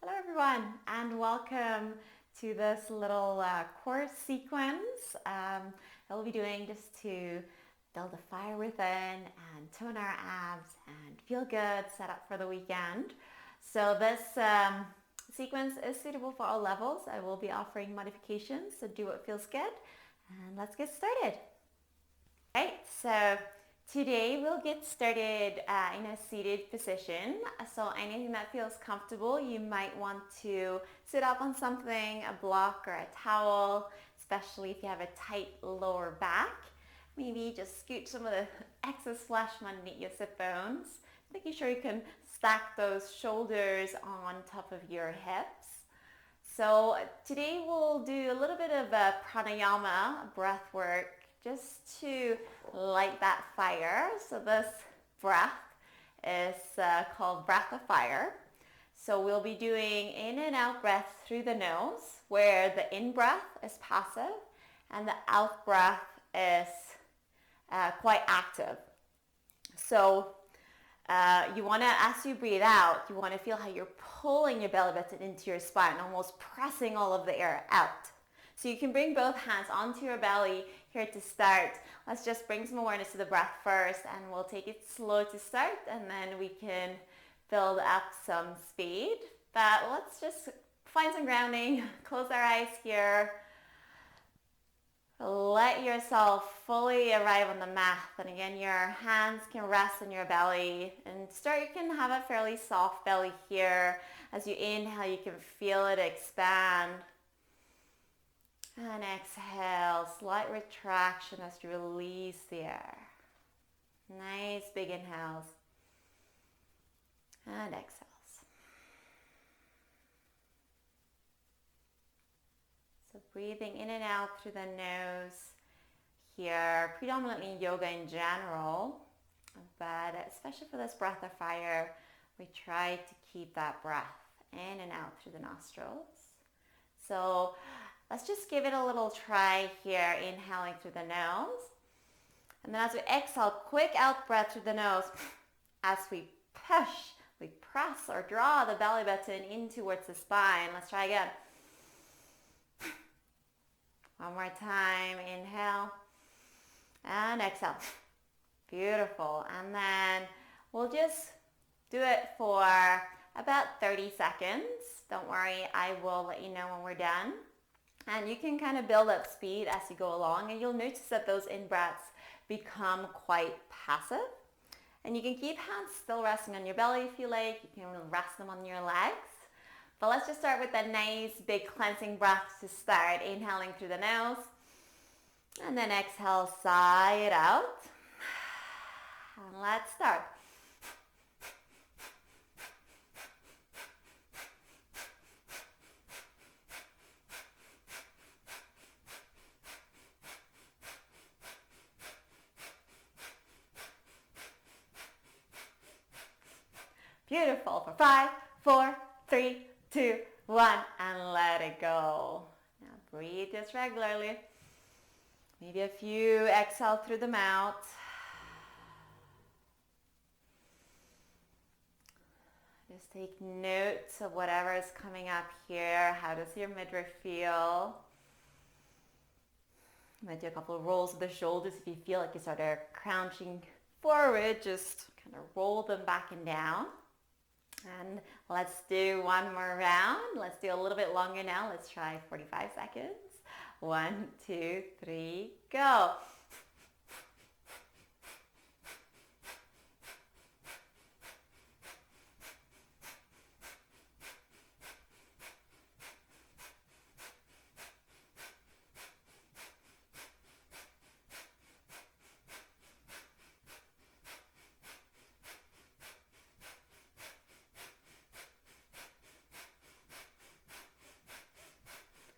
Hello everyone and welcome to this little course sequence that we'll be doing just to build a fire within and tone our abs and feel good, set up for the weekend. So this sequence is suitable for all levels. I will be offering modifications, so do what feels good and let's get started. Right, so today we'll get started in a seated position. So anything that feels comfortable, you might want to sit up on something, a block or a towel, especially if you have a tight lower back. Maybe just scoot some of the excess flesh from underneath your sit bones, making sure you can stack those shoulders on top of your hips. So today we'll do a little bit of a pranayama, breath work, just to light that fire. So this breath is called breath of fire. So we'll be doing in and out breath through the nose, where the in breath is passive and the out breath is quite active. So you want to, as you breathe out, you want to feel how you're pulling your belly button into your spine, almost pressing all of the air out. So you can bring both hands onto your belly here to start. Let's just bring some awareness to the breath first, and we'll take it slow to start, and then we can build up some speed. But let's just find some grounding, close our eyes here. Let yourself fully arrive on the mat, and again your hands can rest on your belly, and you can have a fairly soft belly here. As you inhale, you can feel it expand. And exhale, slight retraction as you release the air. Nice big inhales. And exhales. So breathing in and out through the nose here, predominantly in yoga in general, but especially for this breath of fire, we try to keep that breath in and out through the nostrils. So let's just give it a little try here, inhaling through the nose. And then as we exhale, quick out breath through the nose. As we push, we press or draw the belly button in towards the spine. Let's try again. One more time, inhale and exhale. Beautiful. And then we'll just do it for about 30 seconds. Don't worry, I will let you know when we're done. And you can kind of build up speed as you go along, and you'll notice that those in-breaths become quite passive. And you can keep hands still resting on your belly if you like. You can rest them on your legs. But let's just start with a nice big cleansing breath to start. Inhaling through the nose. And then exhale, sigh it out. And let's start. Beautiful. For 5, 4, 3, 2, 1, and let it go. Now breathe just regularly. Maybe a few exhale through the mouth. Just take notes of whatever is coming up here. How does your midriff feel? You might do a couple of rolls of the shoulders if you feel like you start crouching forward. Just kind of roll them back and down. And let's do one more round. Let's do a little bit longer now. Let's try 45 seconds. 1, 2, 3, go.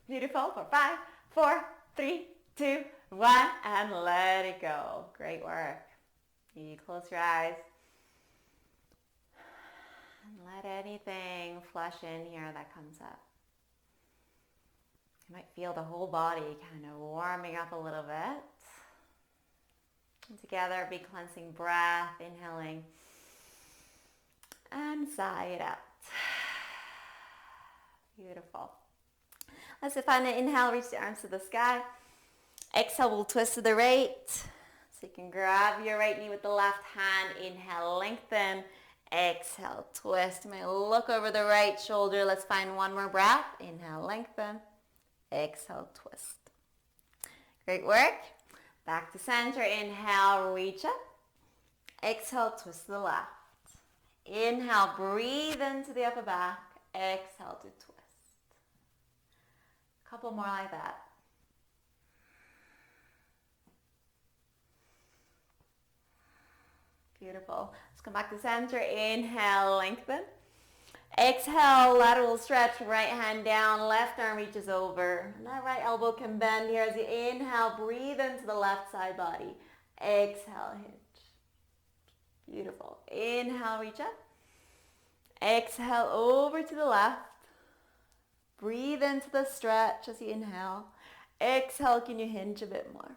Beautiful. For 5, 4, 3, 2, 1, and let it go. Great work. You close your eyes and let anything flush in here that comes up. You might feel the whole body kind of warming up a little bit. And together, big cleansing breath, inhaling and sigh it out. Beautiful. Let's find an inhale, reach the arms to the sky. Exhale, we'll twist to the right. So you can grab your right knee with the left hand. Inhale, lengthen. Exhale, twist. You might look over the right shoulder. Let's find one more breath. Inhale, lengthen. Exhale, twist. Great work. Back to center. Inhale, reach up. Exhale, twist to the left. Inhale, breathe into the upper back. Exhale to twist. A couple more like that. Beautiful. Let's come back to center. Inhale, lengthen. Exhale, lateral stretch. Right hand down, left arm reaches over. And that right elbow can bend here as you inhale. Breathe into the left side body. Exhale, hinge. Beautiful. Inhale, reach up. Exhale, over to the left. Breathe into the stretch as you inhale. Exhale, can you hinge a bit more?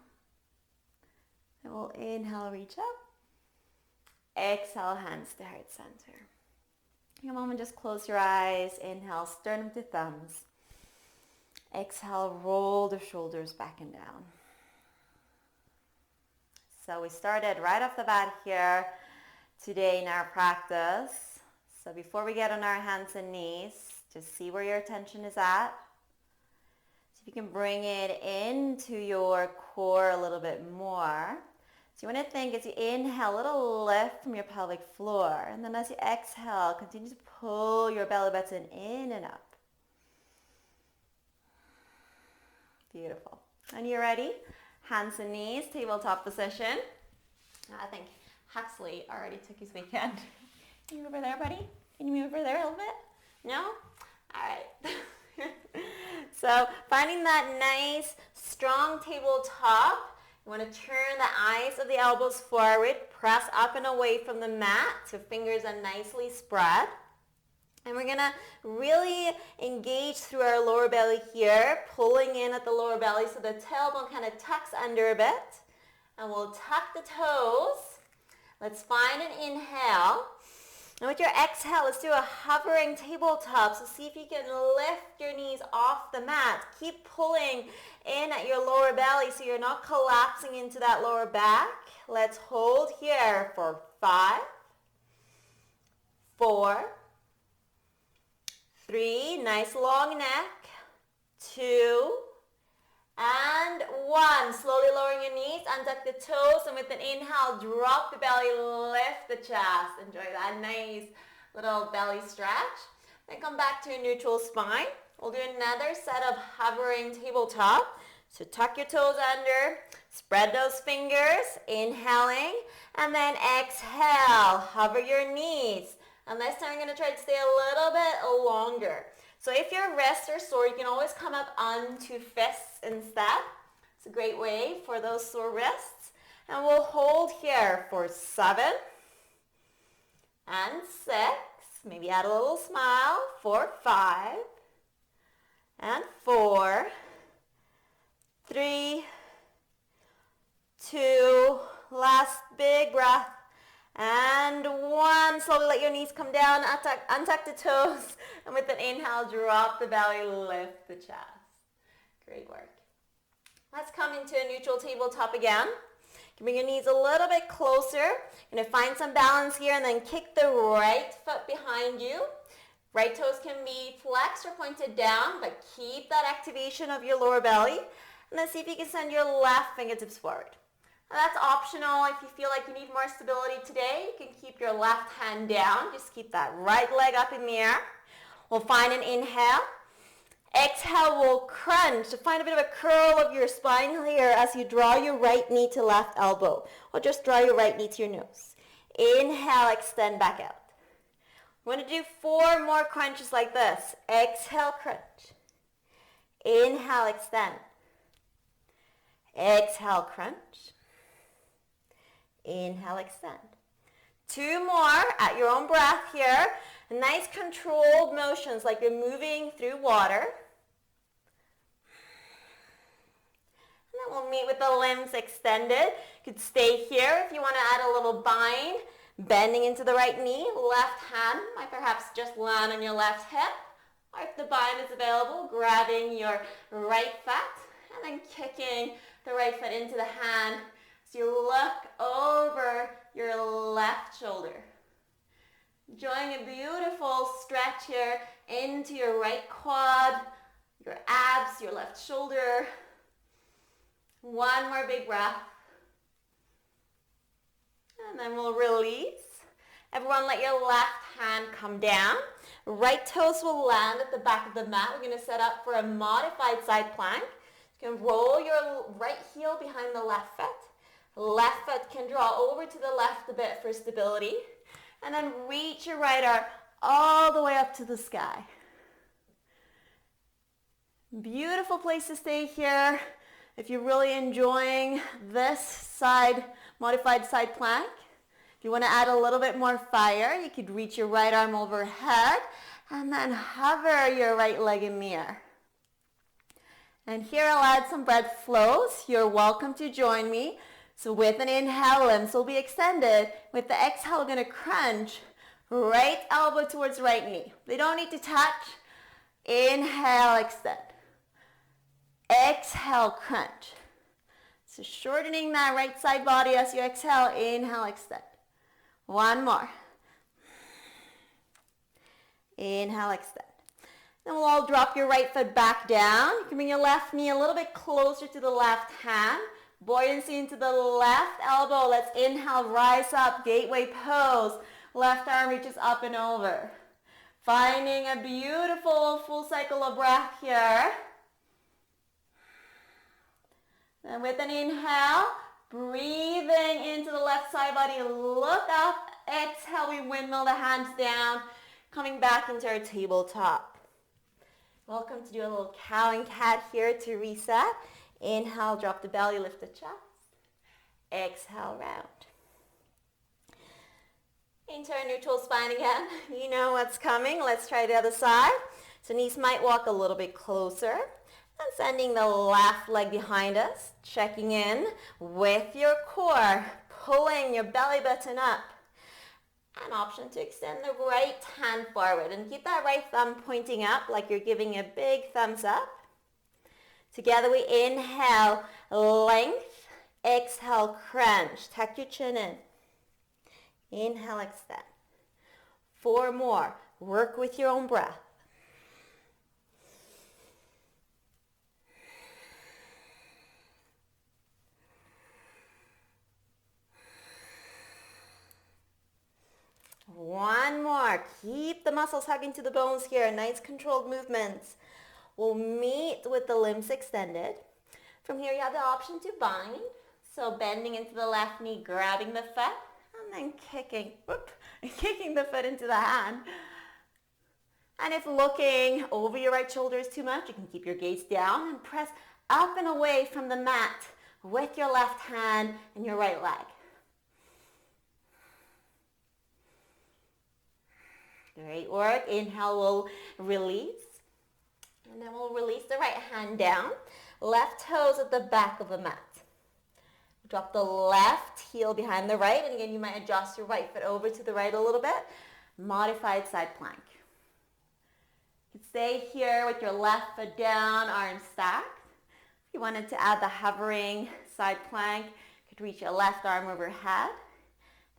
And we'll inhale, reach up. Exhale, hands to heart center. Take a moment, just close your eyes. Inhale, sternum to thumbs. Exhale, roll the shoulders back and down. So we started right off the bat here today in our practice. So before we get on our hands and knees, just see where your attention is at. So you can bring it into your core a little bit more. So you want to think as you inhale, a little lift from your pelvic floor. And then as you exhale, continue to pull your belly button in and up. Beautiful. And you're ready? Hands and knees, tabletop position. I think Huxley already took his weekend. Can you move over there, buddy? Can you move over there a little bit? No? All right. So finding that nice, strong tabletop. You want to turn the eyes of the elbows forward, press up and away from the mat so fingers are nicely spread. And we're going to really engage through our lower belly here, pulling in at the lower belly so the tailbone kind of tucks under a bit. And we'll tuck the toes. Let's find an inhale. And with your exhale, let's do a hovering tabletop. So see if you can lift your knees off the mat. Keep pulling in at your lower belly so you're not collapsing into that lower back. Let's hold here for 5, 4, 3, nice long neck, 2, and 1. Slowly lowering your knees, untuck the toes, and with an inhale, drop the belly, lift the chest. Enjoy that nice little belly stretch. Then come back to a neutral spine. We'll do another set of hovering tabletop. So tuck your toes under, spread those fingers, inhaling, and then exhale, hover your knees. And this time I'm going to try to stay a little bit longer. So if your wrists are sore, you can always come up onto fists instead. It's a great way for those sore wrists. And we'll hold here for 7 and 6. Maybe add a little smile for 5 and 4, 3, 2, last big breath. And 1, slowly let your knees come down, untuck the toes, and with an inhale, drop the belly, lift the chest. Great work. Let's come into a neutral tabletop again. You can bring your knees a little bit closer. You're going to find some balance here and then kick the right foot behind you. Right toes can be flexed or pointed down, but keep that activation of your lower belly. And then see if you can send your left fingertips forward. Now that's optional. If you feel like you need more stability today, you can keep your left hand down. Just keep that right leg up in the air. We'll find an inhale. Exhale, we'll crunch. So find a bit of a curl of your spine here as you draw your right knee to left elbow. Or just draw your right knee to your nose. Inhale, extend back out. We're going to do 4 more crunches like this. Exhale, crunch. Inhale, extend. Exhale, crunch. Inhale, extend. 2 more at your own breath here. Nice controlled motions like you're moving through water. And then we'll meet with the limbs extended. You could stay here if you want to add a little bind. Bending into the right knee, left hand might perhaps just land on your left hip. Or Or if the bind is available, grabbing your right foot and then kicking the right foot into the hand as you look over your left shoulder. Enjoying a beautiful stretch here into your right quad, your abs, your left shoulder. One more big breath. And then we'll release. Everyone, let your left hand come down. Right toes will land at the back of the mat. We're going to set up for a modified side plank. You can roll your right heel behind the left foot. Left foot can draw over to the left a bit for stability. And then reach your right arm all the way up to the sky. Beautiful place to stay here. If you're really enjoying this side, modified side plank, if you want to add a little bit more fire, you could reach your right arm overhead and then hover your right leg in the air. And here I'll add some breath flows. You're welcome to join me. So with an inhale, limbs will be extended. With the exhale, we're going to crunch right elbow towards right knee. They don't need to touch. Inhale, extend. Exhale, crunch. So shortening that right side body as you exhale. Inhale, extend. One more. Inhale, extend. Then we'll all drop your right foot back down. You can bring your left knee a little bit closer to the left hand. Buoyancy into the left elbow. Let's inhale, rise up, gateway pose. Left arm reaches up and over. Finding a beautiful full cycle of breath here. Then with an inhale, breathing into the left side body, look up. Exhale, we windmill the hands down, coming back into our tabletop. Welcome to do a little cow and cat here to reset. Inhale, drop the belly, lift the chest. Exhale, round. Into our neutral spine again. You know what's coming. Let's try the other side. So knees might walk a little bit closer. And sending the left leg behind us. Checking in with your core. Pulling your belly button up. An option to extend the right hand forward. And keep that right thumb pointing up like you're giving a big thumbs up. Together we inhale, length, exhale, crunch. Tuck your chin in. Inhale, extend. 4 more. Work with your own breath. One more. Keep the muscles hugging to the bones here. Nice controlled movements. We'll meet with the limbs extended. From here you have the option to bind. So bending into the left knee, grabbing the foot, and then kicking the foot into the hand. And if looking over your right shoulder is too much, you can keep your gaze down and press up and away from the mat with your left hand and your right leg. Great work. Inhale, we'll release. And then we'll release the right hand down. Left toes at the back of the mat. Drop the left heel behind the right. And again, you might adjust your right foot over to the right a little bit. Modified side plank. You can stay here with your left foot down, arms stacked. If you wanted to add the hovering side plank, you could reach your left arm overhead.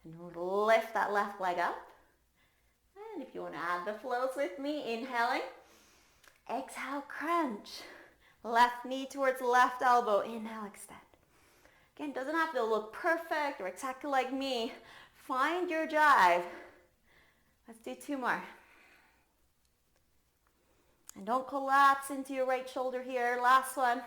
And lift that left leg up. And if you want to add the flows with me, inhaling. Exhale, crunch. Left knee towards left elbow. Inhale, extend. Again, doesn't have to look perfect or exactly like me. Find your jive. Let's do 2 more. And don't collapse into your right shoulder here. Last one.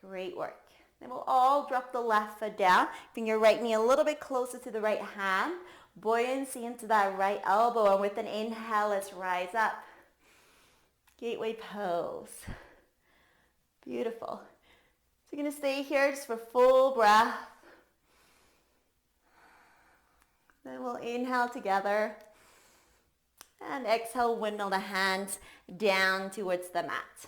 Great work. Then we'll all drop the left foot down. Bring your right knee a little bit closer to the right hand. Buoyancy into that right elbow. And with an inhale, let's rise up. Gateway pose. Beautiful. So you're going to stay here just for full breath. Then we'll inhale together. And exhale, windmill the hands down towards the mat.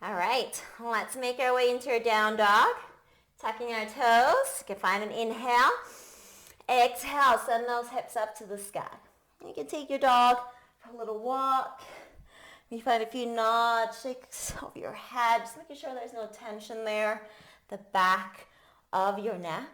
All right, let's make our way into our down dog. Tucking our toes. You can find an inhale. Exhale, send those hips up to the sky. You can take your dog a little walk. You find a few nods, shakes of your head, just making sure there's no tension there. The back of your neck.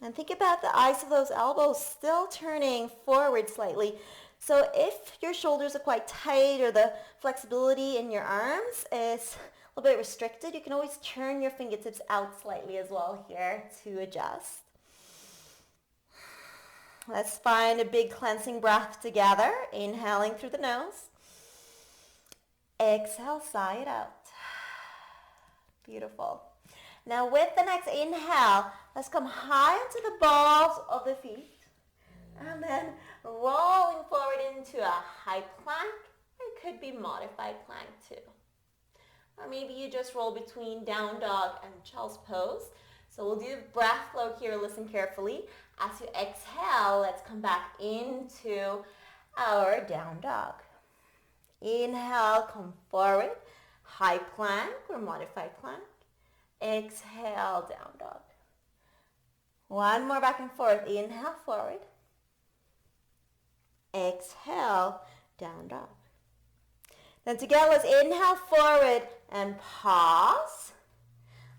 And think about the eyes of those elbows still turning forward slightly. So if your shoulders are quite tight or the flexibility in your arms is a little bit restricted, you can always turn your fingertips out slightly as well here to adjust. Let's find a big cleansing breath together. Inhaling through the nose. Exhale, sigh it out. Beautiful. Now with the next inhale, let's come high onto the balls of the feet. And then rolling forward into a high plank. It could be modified plank too. Or maybe you just roll between down dog and child's pose. So we'll do breath flow here. Listen carefully. As you exhale, let's come back into our down dog. Inhale, come forward. High plank or modified plank. Exhale, down dog. One more back and forth. Inhale, forward. Exhale, down dog. Then together, let's inhale forward and pause.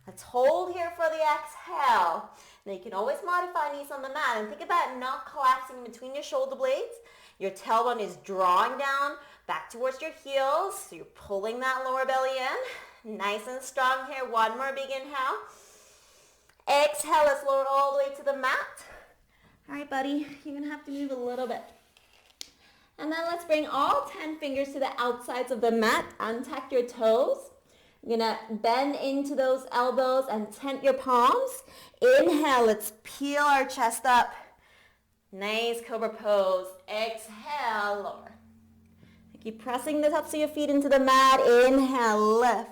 Let's hold here for the exhale. Now you can always modify knees on the mat. And think about not collapsing in between your shoulder blades. Your tailbone is drawing down back towards your heels. So you're pulling that lower belly in. Nice and strong here. One more big inhale. Exhale, let's lower all the way to the mat. All right, buddy, you're going to have to move a little bit. And then let's bring all 10 fingers to the outsides of the mat. Untuck your toes. You're going to bend into those elbows and tent your palms. Inhale, let's peel our chest up. Nice cobra pose. Exhale, lower. Keep pressing the tops of your feet into the mat. Inhale, lift.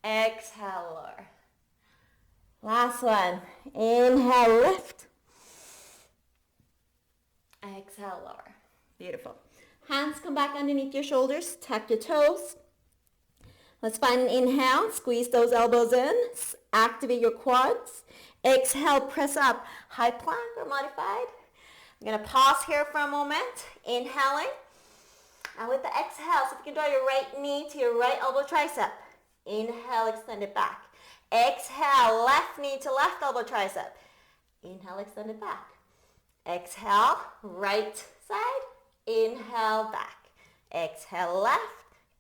Exhale, lower. Last one. Inhale, lift. Exhale, lower. Beautiful. Hands come back underneath your shoulders. Tuck your toes. Let's find an inhale. Squeeze those elbows in. Activate your quads. Exhale, press up. High plank or modified. I'm going to pause here for a moment. Inhaling. And with the exhale, so if you can draw your right knee to your right elbow tricep. Inhale, extend it back. Exhale, left knee to left elbow tricep. Inhale, extend it back. Exhale, right side. Inhale, back. Exhale, left.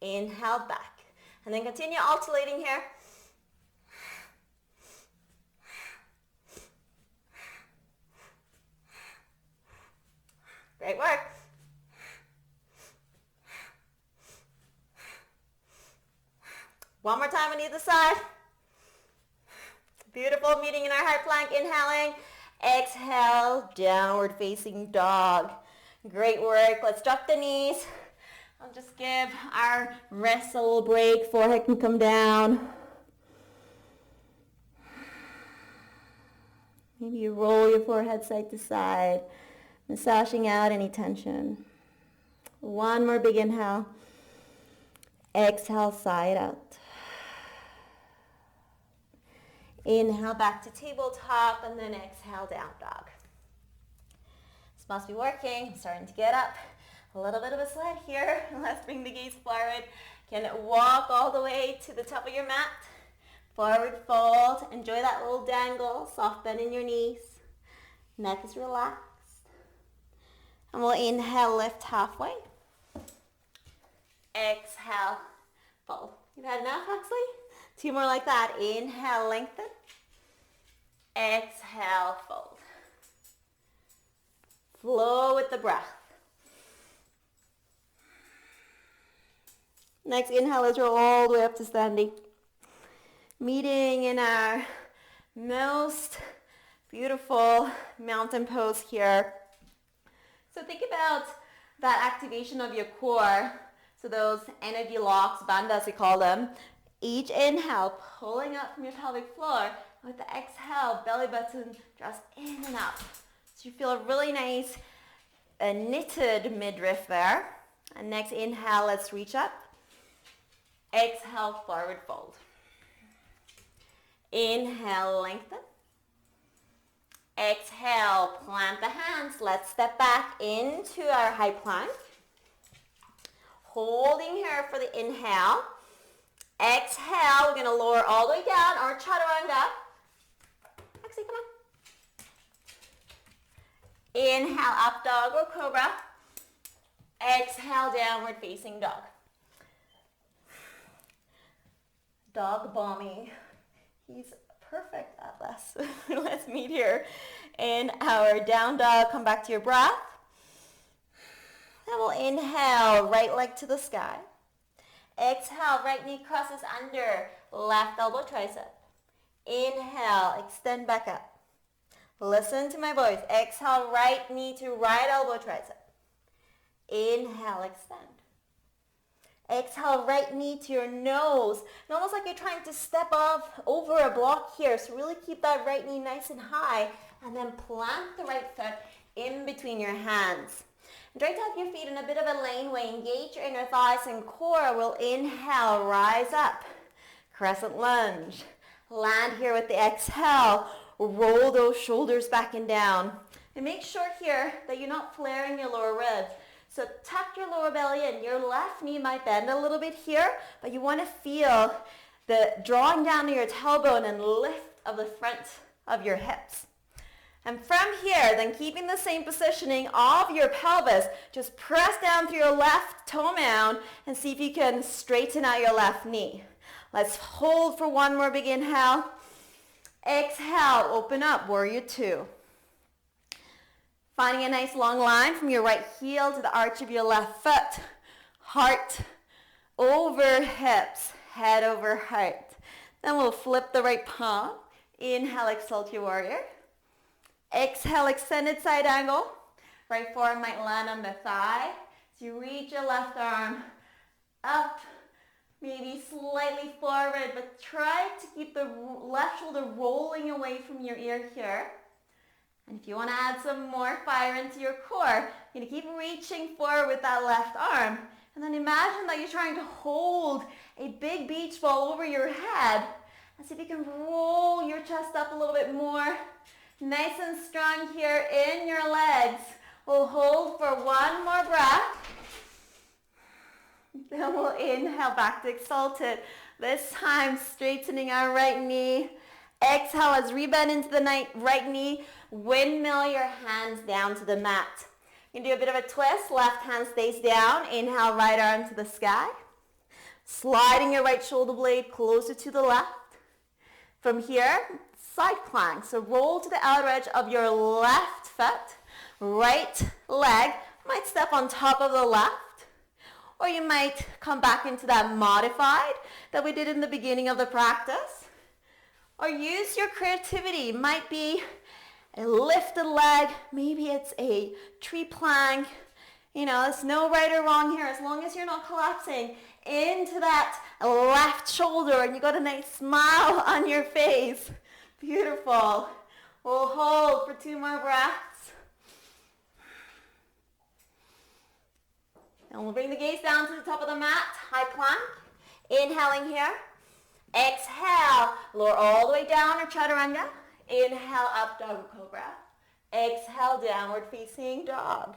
Inhale, back. And then continue alternating here. Great work. One more time on either side. Beautiful, meeting in our high plank. Inhaling. Exhale, downward facing dog. Great work. Let's drop the knees. I'll just give our wrists a little break. Forehead can come down. Maybe you roll your forehead side to side, massaging out any tension. One more big inhale. Exhale, sigh it out. Inhale back to tabletop and then exhale, down dog. This must be working. I'm starting to get up. A little bit of a sweat here. Let's bring the gaze forward. Can walk all the way to the top of your mat. Forward fold. Enjoy that little dangle. Soft bend in your knees. Neck is relaxed. And we'll inhale, lift halfway. Exhale, fold. You've had enough, Huxley? Two more like that. Inhale, lengthen. Exhale, fold. Flow with the breath. Next inhale, let's roll all the way up to standing. Meeting in our most beautiful mountain pose here. So think about that activation of your core. So those energy locks, bandhas we call them. Each inhale, pulling up from your pelvic floor. With the exhale, belly button draws in and up. So you feel a really nice knitted midriff there. And next inhale, let's reach up. Exhale, forward fold. Inhale, lengthen. Exhale, plant the hands. Let's step back into our high plank. Holding here for the inhale. Exhale, we're going to lower all the way down, our chaturanga. Actually, come on. Inhale, up dog or cobra. Exhale, downward facing dog. Dog bombing. He's perfect at this. Let's meet here in our down dog. Come back to your breath. Then we'll inhale, right leg to the sky. Exhale, right knee crosses under, left elbow tricep. Inhale, extend back up. Listen to my voice. Exhale, right knee to right elbow tricep. Inhale, extend. Exhale, right knee to your nose. And almost like you're trying to step over a block here. So really keep that right knee nice and high. And then plant the right foot in between your hands. And try to have your feet in a bit of a laneway. Engage your inner thighs and core. We'll inhale, rise up. Crescent lunge. Land here with the exhale. Roll those shoulders back and down. And make sure here that you're not flaring your lower ribs. So tuck your lower belly in. Your left knee might bend a little bit here, but you want to feel the drawing down of your tailbone and lift of the front of your hips. And from here, then keeping the same positioning of your pelvis, just press down through your left toe mound and see if you can straighten out your left knee. Let's hold for one more big inhale. Exhale, open up, warrior two. Finding a nice long line from your right heel to the arch of your left foot. Heart over hips, head over heart. Then we'll flip the right palm. Inhale, exalt your warrior. Exhale, extended side angle. Right forearm might land on the thigh. So you reach your left arm up, maybe slightly forward, but try to keep the left shoulder rolling away from your ear here. And if you want to add some more fire into your core, you're going to keep reaching forward with that left arm. And then imagine that you're trying to hold a big beach ball over your head. And see if you can roll your chest up a little bit more. Nice and strong here in your legs. We'll hold for one more breath. Then we'll inhale back to exalted. This time straightening our right knee. Exhale as rebend into the right knee. Windmill your hands down to the mat. You can do a bit of a twist. Left hand stays down. Inhale, right arm to the sky. Sliding your right shoulder blade closer to the left. From here, side plank. So roll to the outer edge of your left foot. Right leg might step on top of the left. Or you might come back into that modified that we did in the beginning of the practice. Or use your creativity. It might be a lifted leg. Maybe it's a tree plank. You know, there's no right or wrong here as long as you're not collapsing into that left shoulder and you got a nice smile on your face. Beautiful. We'll hold for two more breaths. And we'll bring the gaze down to the top of the mat. High plank. Inhaling here. Exhale. Lower all the way down or chaturanga. Inhale, up dog or cobra. Exhale, downward facing dog.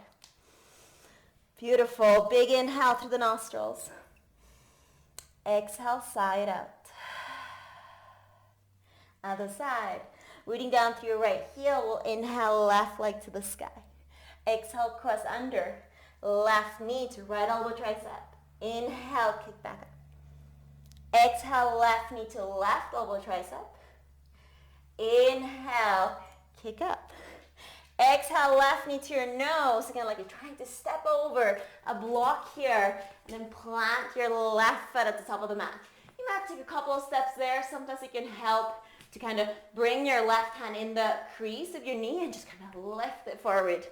Beautiful. Big inhale through the nostrils. Exhale, side out. Other side. Rooting down through your right heel, we'll inhale, left leg to the sky. Exhale, cross under. Left knee to right elbow tricep. Inhale, kick back up. Exhale, left knee to left elbow tricep. Inhale, kick up. Exhale, left knee to your nose. Again, like you're trying to step over a block here. And then plant your left foot at the top of the mat. You might have to take a couple of steps there. Sometimes it can help to kind of bring your left hand in the crease of your knee and just kind of lift it forward.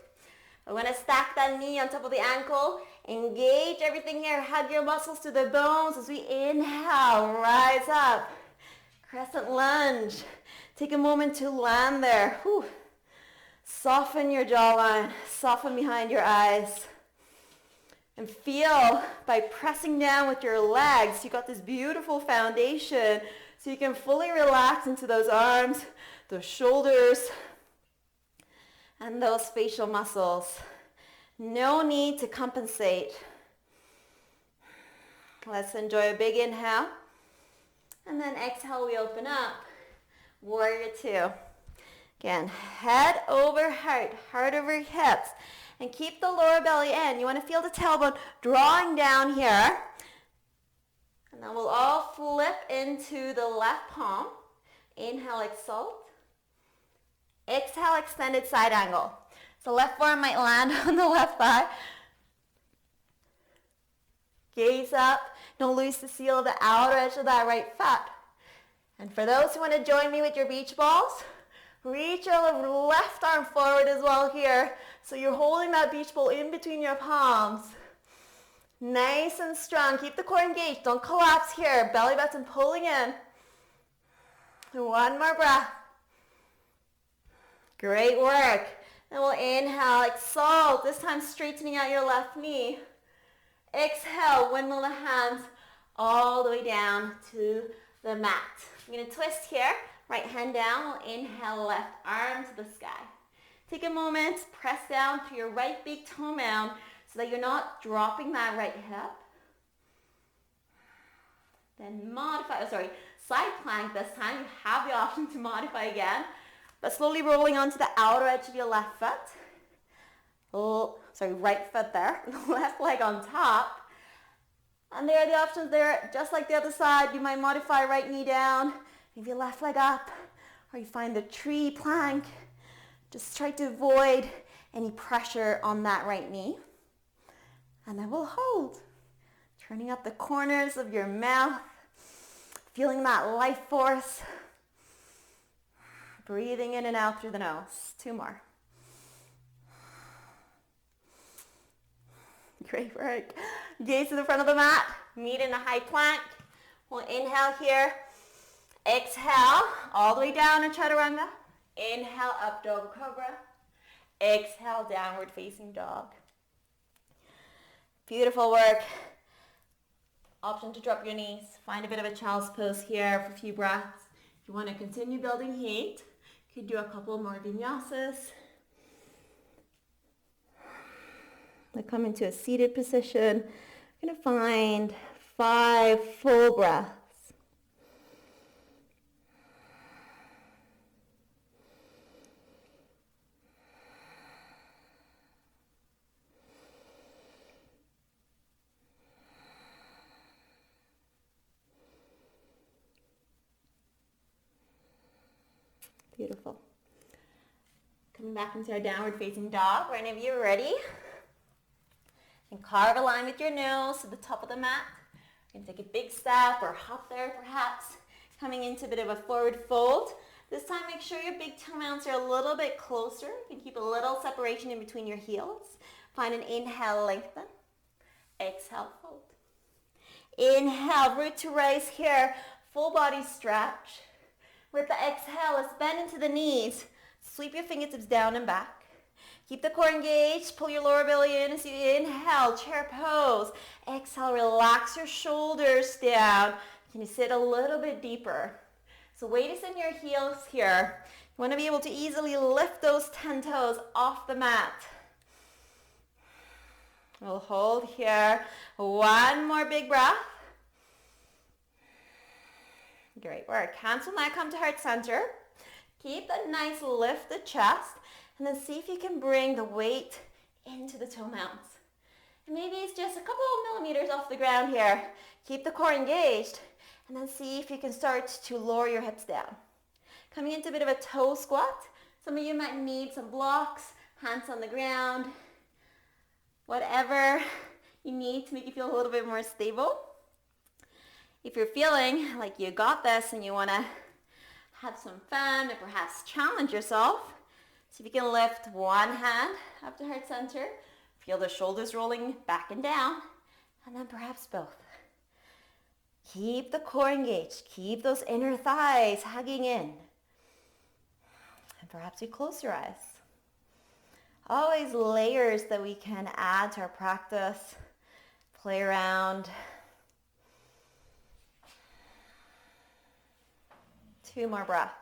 We're going to stack that knee on top of the ankle. Engage everything here. Hug your muscles to the bones as we inhale. Rise up. Crescent lunge. Take a moment to land there. Whew. Soften your jawline. Soften behind your eyes. And feel by pressing down with your legs, you got this beautiful foundation so you can fully relax into those arms, those shoulders, and those facial muscles. No need to compensate. Let's enjoy a big inhale. And then exhale, we open up. Warrior two. Again, head over heart, heart over hips. And keep the lower belly in. You want to feel the tailbone drawing down here. And then we'll all flip into the left palm. Inhale, exalt. Exhale, extended side angle. So left forearm might land on the left thigh. Gaze up. Don't lose the seal of the outer edge of that right foot. And for those who want to join me with your beach balls, reach your left arm forward as well here. So you're holding that beach ball in between your palms. Nice and strong. Keep the core engaged. Don't collapse here. Belly button pulling in. One more breath. Great work. Then we'll inhale, exalt. This time straightening out your left knee. Exhale, windmill the hands all the way down to the mat. I'm going to twist here. Right hand down. We'll inhale, left arm to the sky. Take a moment, press down to your right big toe mound so that you're not dropping that right hip. Then side plank this time. You have the option to modify again, but slowly rolling onto the outer edge of your left foot. Right foot there, left leg on top. And there are the options there, just like the other side. You might modify right knee down, maybe your left leg up, or you find the tree plank. Just try to avoid any pressure on that right knee. And then we'll hold. Turning up the corners of your mouth, feeling that life force. Breathing in and out through the nose. Two more. Great work. Gaze to the front of the mat. Meet in a high plank. We'll inhale here. Exhale all the way down in chaturanga. Inhale up dog cobra. Exhale downward facing dog. Beautiful work. Option to drop your knees. Find a bit of a child's pose here for a few breaths. If you want to continue building heat, you could do a couple more vinyasas. We'll come into a seated position. We're going to find 5 full breaths. Beautiful. Coming back into our downward facing dog. Whenever you're ready. And carve a line with your nose to the top of the mat. You can take a big step or hop there perhaps. Coming into a bit of a forward fold. This time make sure your big toe mounts are a little bit closer. You can keep a little separation in between your heels. Find an inhale, lengthen. Exhale, fold. Inhale, root to rise here. Full body stretch. With the exhale, let's bend into the knees. Sweep your fingertips down and back. Keep the core engaged. Pull your lower belly in as you inhale, chair pose. Exhale, relax your shoulders down. Can you sit a little bit deeper? So weight is in your heels here. You want to be able to easily lift those 10 toes off the mat. We'll hold here. One more big breath. Great work. Hands will now come to heart center. Keep that nice lift the chest. And then see if you can bring the weight into the toe mounts. And maybe it's just a couple of millimeters off the ground here. Keep the core engaged. And then see if you can start to lower your hips down. Coming into a bit of a toe squat. Some of you might need some blocks, hands on the ground. Whatever you need to make you feel a little bit more stable. If you're feeling like you got this and you want to have some fun and perhaps challenge yourself, see if you can lift one hand up to heart center. Feel the shoulders rolling back and down. And then perhaps both. Keep the core engaged. Keep those inner thighs hugging in. And perhaps you close your eyes. Always layers that we can add to our practice. Play around. 2 more breaths.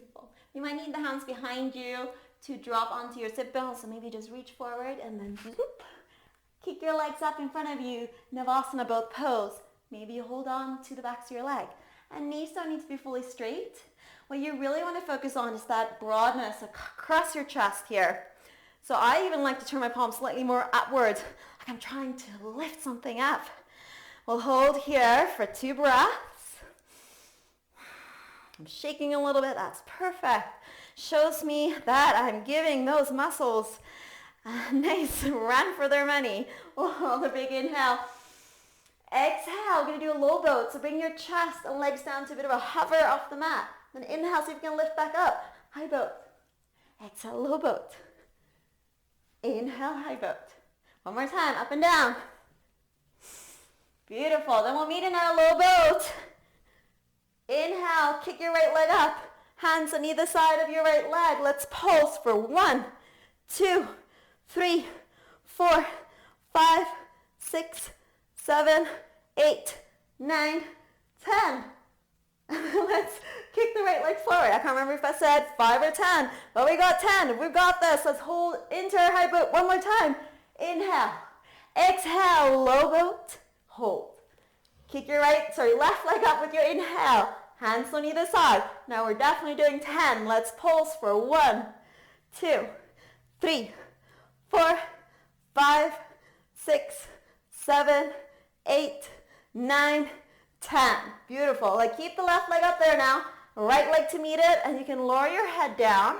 Beautiful. You might need the hands behind you to drop onto your sit bones, so maybe just reach forward and then zoop. Kick your legs up in front of you, Navasana both pose. Maybe you hold on to the backs of your leg. And knees don't need to be fully straight. What you really want to focus on is that broadness across your chest here. So I even like to turn my palms slightly more upwards, like I'm trying to lift something up. We'll hold here for 2 breaths. I'm shaking a little bit, that's perfect. Shows me that I'm giving those muscles a nice run for their money. Oh, the big inhale. Exhale, we're going to do a low boat. So bring your chest and legs down to a bit of a hover off the mat. Then inhale, see if you can lift back up. High boat. Exhale, low boat. Inhale, high boat. One more time, up and down. Beautiful. Then we'll meet in our low boat. Inhale, kick your right leg up. Hands on either side of your right leg. Let's pulse for 1, 2, 3, 4, 5, 6, 7, 8, 9, 10. Let's kick the right leg forward. I can't remember if I said 5 or 10, but we got 10. We've got this. Let's hold into our high boat one more time. Inhale. Exhale, low boat. Hold. Kick your left leg up with your inhale. Hands on either side. Now we're definitely doing 10. Let's pulse for 1, 2, 3, 4, 5, 6, 7, 8, 9, 10. Beautiful. Like keep the left leg up there now. Right leg to meet it, and you can lower your head down.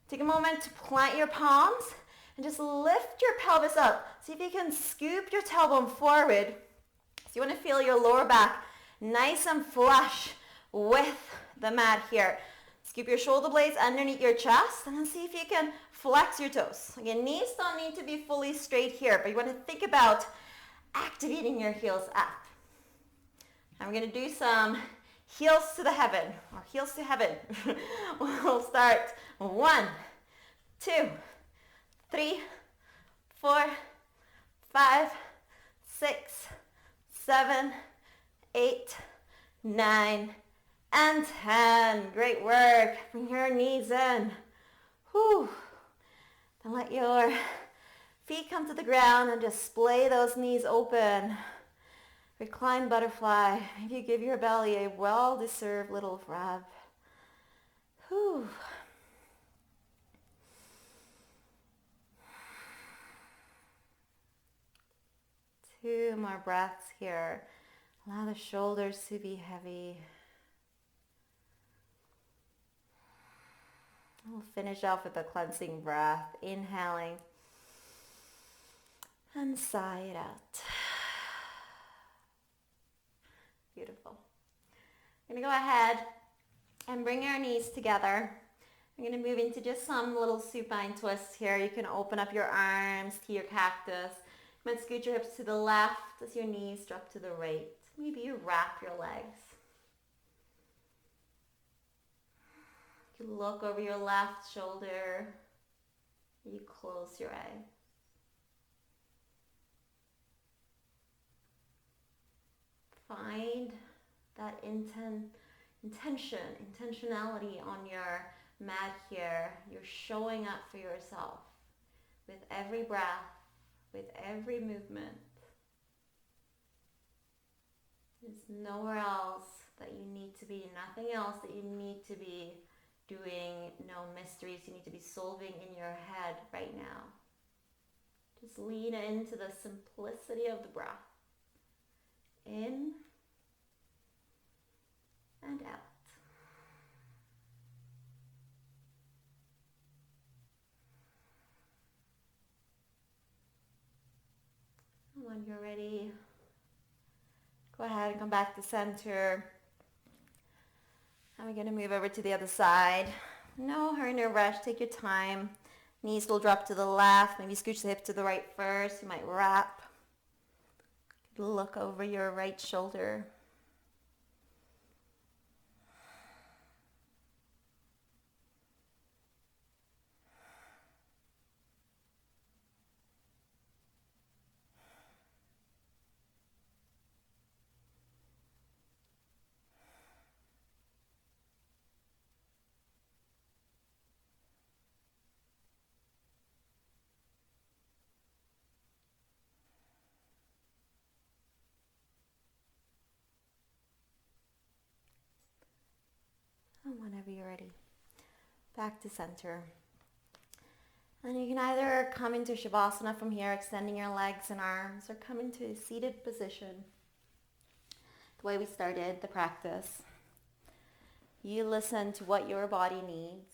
Take a moment to plant your palms and just lift your pelvis up. See if you can scoop your tailbone forward. So you want to feel your lower back nice and flush with the mat here. Scoop your shoulder blades underneath your chest and then see if you can flex your toes. Again, knees don't need to be fully straight here, but you want to think about activating your heels up. And we're going to do some heels to the heaven, or heels to heaven. We'll start 1, 2, 3, 4, 5, 6, 7, 8, 9, and 10. Great work. Bring your knees in. Whew. Then let your feet come to the ground and just splay those knees open. Recline butterfly. Maybe you give your belly a well-deserved little rub. Whew. Two more breaths here. Allow the shoulders to be heavy. We'll finish off with a cleansing breath. Inhaling and sigh it out. Beautiful. I'm going to go ahead and bring your knees together. I'm going to move into just some little supine twists here. You can open up your arms to your cactus. You might scoot your hips to the left as your knees drop to the right. Maybe you wrap your legs. You can look over your left shoulder. You close your eyes. Find that intentionality on your mat here. You're showing up for yourself with every breath, with every movement. There's nowhere else that you need to be, nothing else that you need to be doing, no mysteries you need to be solving in your head right now. Just lean into the simplicity of the breath. In and out. When you're ready, go ahead and come back to center. And we're going to move over to the other side. No hurry, no rush. Take your time. Knees will drop to the left. Maybe scooch the hip to the right first. You might wrap. Look over your right shoulder. whenever you're ready. Back to center. And you can either come into Shavasana from here, extending your legs and arms, or come into a seated position. The way we started the practice. You listen to what your body needs.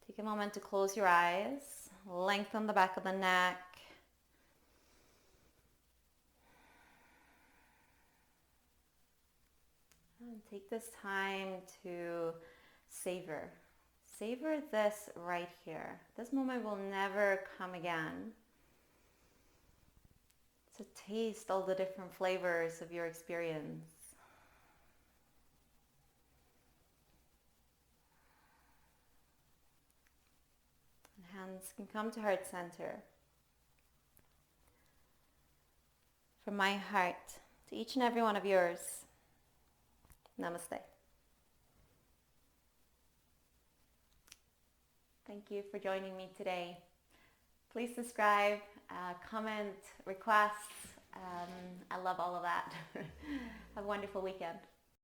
Take a moment to close your eyes, lengthen the back of the neck. And take this time to savor. Savor this right here. This moment will never come again. So taste all the different flavors of your experience. And hands can come to heart center. From my heart to each and every one of yours, namaste. Thank you for joining me today. Please subscribe, comment, requests. I love all of that. Have a wonderful weekend.